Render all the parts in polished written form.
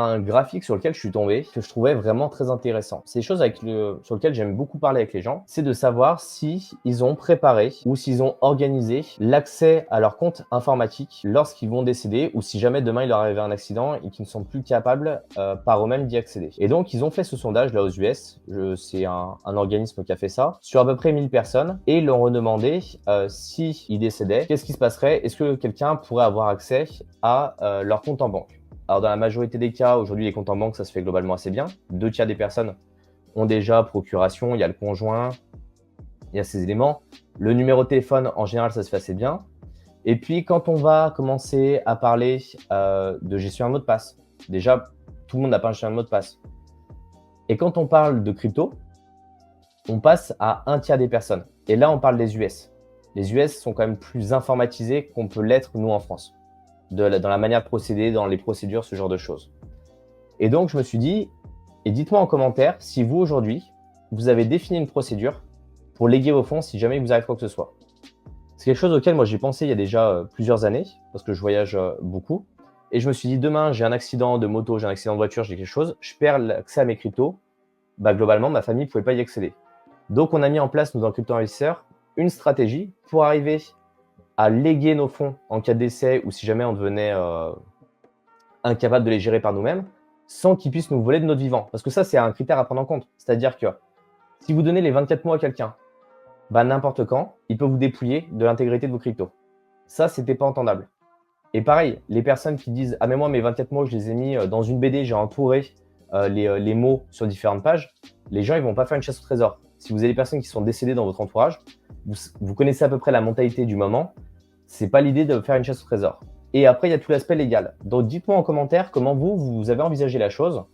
un graphique sur lequel je suis tombé, que je trouvais vraiment très intéressant. C'est des choses sur lesquelles j'aime beaucoup parler avec les gens. C'est de savoir si ils ont préparé ou s'ils ont organisé l'accès à leur compte informatique lorsqu'ils vont décéder ou si jamais demain il leur arrive un accident et qu'ils ne sont plus capables par eux-mêmes d'y accéder. Et donc, ils ont fait ce sondage là aux US. C'est un organisme qui a fait ça sur à peu près 1000 personnes et ils leur ont demandé si ils décédaient, qu'est-ce qui se passerait? Est-ce que quelqu'un pourrait avoir accès à leur compte en banque? Alors, dans la majorité des cas, aujourd'hui, les comptes en banque, ça se fait globalement assez bien. 2 tiers des personnes ont déjà procuration, il y a le conjoint, il y a ces éléments. Le numéro de téléphone, en général, ça se fait assez bien. Et puis, quand on va commencer à parler de gestion de mot de passe, déjà, tout le monde n'a pas un gestion de mot de passe. Et quand on parle de crypto, on passe à 1 tiers des personnes. Et là, on parle des US. Les US sont quand même plus informatisés qu'on peut l'être, nous, en France. Dans la manière de procéder, dans les procédures, ce genre de choses. Et donc, je me suis dit, et dites-moi en commentaire si vous, aujourd'hui, vous avez défini une procédure pour léguer vos fonds si jamais il vous arrive quoi que ce soit. C'est quelque chose auquel moi j'ai pensé il y a déjà plusieurs années, parce que je voyage beaucoup. Et je me suis dit, demain, j'ai un accident de moto, j'ai un accident de voiture, j'ai quelque chose, je perds l'accès à mes cryptos. Bah, globalement, ma famille ne pouvait pas y accéder. Donc, on a mis en place, nous, dans Crypto Investisseurs, une stratégie pour arriver à léguer nos fonds en cas de décès ou si jamais on devenait incapable de les gérer par nous-mêmes, sans qu'ils puissent nous voler de notre vivant. Parce que ça, c'est un critère à prendre en compte. C'est-à-dire que si vous donnez les 24 mois à quelqu'un, bah, n'importe quand, il peut vous dépouiller de l'intégrité de vos cryptos. Ça, c'était pas entendable. Et pareil, les personnes qui disent « Ah mais moi, mes 24 mots, je les ai mis dans une BD, j'ai entouré les mots sur différentes pages », les gens, ils vont pas faire une chasse au trésor. Si vous avez des personnes qui sont décédées dans votre entourage, vous connaissez à peu près la mentalité du moment, c'est pas l'idée de faire une chasse au trésor. Et après, il y a tout l'aspect légal. Donc, dites-moi en commentaire comment vous avez envisagé la chose,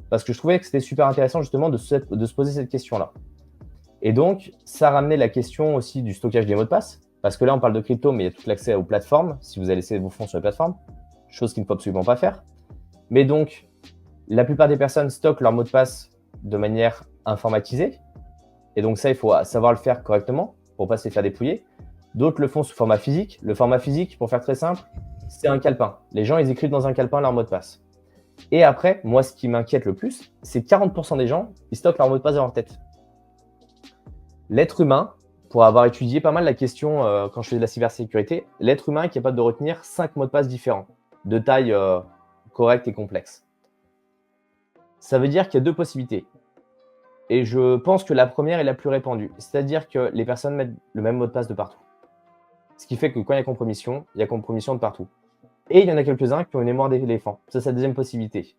parce que je trouvais que c'était super intéressant justement de se poser cette question-là. Et donc, ça ramenait la question aussi du stockage des mots de passe, parce que là, on parle de crypto, mais il y a tout l'accès aux plateformes, si vous allez laisser vos fonds sur les plateformes, chose qu'il ne faut absolument pas faire. Mais donc, la plupart des personnes stockent leurs mots de passe de manière informatisée, et donc ça, il faut savoir le faire correctement pour ne pas se les faire dépouiller. D'autres le font sous format physique. Le format physique, pour faire très simple, c'est un calepin. Les gens, ils écrivent dans un calepin leur mot de passe. Et après, moi, ce qui m'inquiète le plus, c'est 40% des gens, ils stockent leur mot de passe dans leur tête. L'être humain, pour avoir étudié pas mal la question quand je faisais de la cybersécurité, l'être humain est capable de retenir 5 mots de passe différents, de taille correcte et complexe. Ça veut dire qu'il y a 2 possibilités. Et je pense que la première est la plus répandue. C'est-à-dire que les personnes mettent le même mot de passe de partout. Ce qui fait que quand il y a compromission de partout. Et il y en a quelques-uns qui ont une mémoire d'éléphant. Ça, c'est la deuxième possibilité.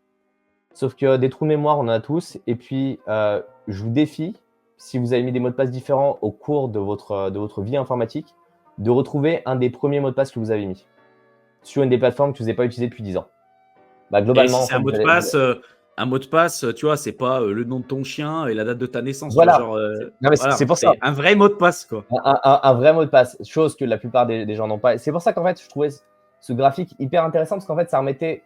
Sauf que des trous de mémoire, on en a tous. Et puis, je vous défie, si vous avez mis des mots de passe différents au cours de votre vie informatique, de retrouver un des premiers mots de passe que vous avez mis sur une des plateformes que vous n'avez pas utilisées depuis 10 ans. Bah, Et globalement, si en c'est fait, un mot de passe, tu vois, c'est pas le nom de ton chien et la date de ta naissance. Tu vois, voilà. genre, Non, mais voilà, c'est pour ça. c'est un vrai mot de passe, quoi. Un vrai mot de passe, chose que la plupart des gens n'ont pas. C'est pour ça qu'en fait, je trouvais ce graphique hyper intéressant parce qu'en fait, ça remettait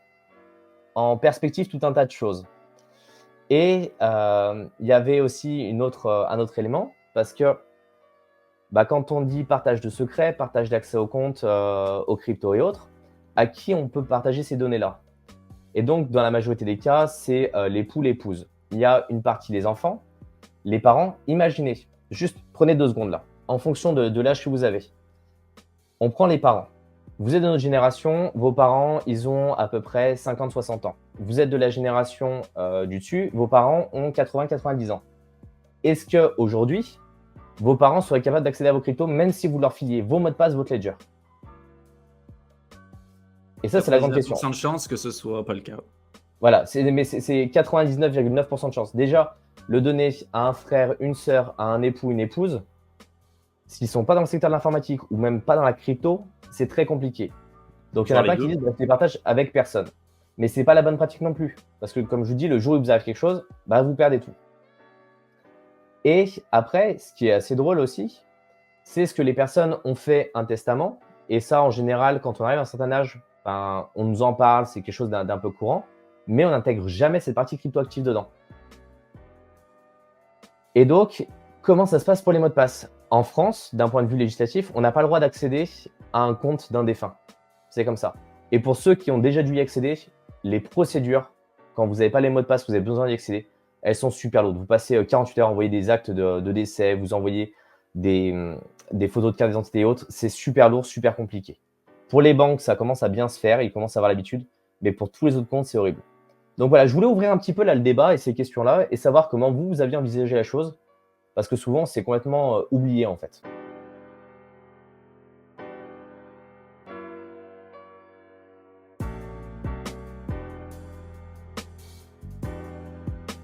en perspective tout un tas de choses. Et il y avait aussi un autre élément, parce que bah, quand on dit partage de secrets, partage d'accès aux comptes, aux cryptos et autres, à qui on peut partager ces données-là? Et donc, dans la majorité des cas, c'est l'époux, l'épouse. Il y a une partie des enfants, les parents. Imaginez, juste prenez 2 secondes là, en fonction de l'âge que vous avez. On prend les parents. Vous êtes de notre génération, vos parents, ils ont à peu près 50-60 ans. Vous êtes de la génération du dessus, vos parents ont 80-90 ans. Est-ce qu'aujourd'hui, vos parents seraient capables d'accéder à vos cryptos, même si vous leur filiez vos mots de passe, votre ledger? Et ça, c'est la grande question. 99% de chances que ce soit pas le cas. Voilà, mais c'est 99,9% de chance. Déjà, le donner à un frère, une sœur, à un époux, une épouse, s'ils ne sont pas dans le secteur de l'informatique ou même pas dans la crypto, c'est très compliqué. Donc, il y en a plein qui disent que les partages avec personne. Mais ce n'est pas la bonne pratique non plus. Parce que, comme je vous dis, le jour où il vous arrive quelque chose, bah, vous perdez tout. Et après, ce qui est assez drôle aussi, c'est ce que les personnes ont fait un testament. Et ça, en général, quand on arrive à un certain âge, ben, on nous en parle, c'est quelque chose d'un peu courant. Mais on n'intègre jamais cette partie cryptoactive dedans. Et donc, comment ça se passe pour les mots de passe? En France, d'un point de vue législatif, on n'a pas le droit d'accéder à un compte d'un défunt. C'est comme ça. Et pour ceux qui ont déjà dû y accéder, les procédures quand vous n'avez pas les mots de passe, vous avez besoin d'y accéder, elles sont super lourdes. Vous passez 48 heures à envoyer des actes de décès, vous envoyez des photos de carte d'identité et autres. C'est super lourd, super compliqué. Pour les banques, ça commence à bien se faire, ils commencent à avoir l'habitude. Mais pour tous les autres comptes, c'est horrible. Donc voilà, je voulais ouvrir un petit peu là le débat et ces questions-là et savoir comment vous aviez envisagé la chose. Parce que souvent, c'est complètement oublié en fait.